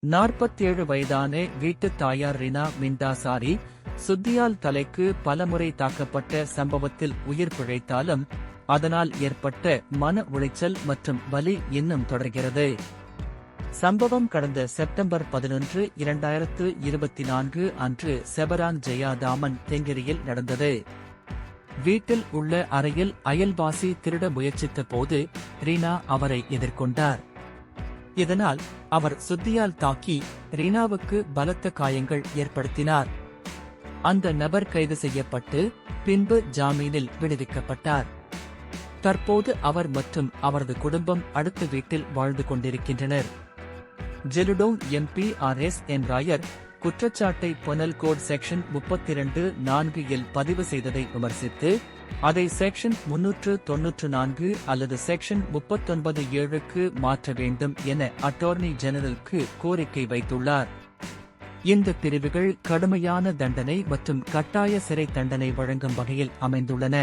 47 வயதான வீட்டுத் தாயார் ரினா மிண்டாசாரி சுத்தியால் தலைக்கு பலமுறை தாக்கப்பட்ட சம்பவத்தில் உயிர் பிழைத்தாலும் அதனால் ஏற்பட்ட மன உளைச்சல் மற்றும் வலி இன்னும் தொடர்கிறது. சம்பவம் கடந்த செப்டம்பர் 11, 2024 அன்று செபரான் ஜெயா தாமன் தெங்கிரியில் நடந்தது. வீட்டில் உள்ள அறையில் அயல்வாசி திருட முயற்சித்த போது ரீனா அவரை எதிர்கொண்டார். இதனால் அவர் சுத்தியால் தாக்கி ரீனாவுக்கு பலத்த காயங்கள் ஏற்படுத்தினார். அந்த நபர் கைது செய்யப்பட்டு பின்பு ஜாமீனில் விடுவிக்கப்பட்டார். தற்போது அவர் மற்றும் அவரது குடும்பம் அடுத்த வீட்டில் வாழ்ந்து கொண்டிருக்கின்றனர். ஜெலுடோங் MP-RS ராயர் குற்றச்சாட்டை பொனல் கோட் செக்ஷன் 32(4) இல் பதிவு செய்ததை விமர்சித்து அதை செக்ஷன் 394 அல்லது செக்ஷன் 39(7)க்கு மாற்ற வேண்டும் என அட்டார்னி ஜெனரலுக்கு கோரிக்கை வைத்துள்ளார். இந்த பிரிவுகள் கடுமையான தண்டனை மற்றும் கட்டாய சிறை தண்டனை வழங்கும் வகையில் அமைந்துள்ளன.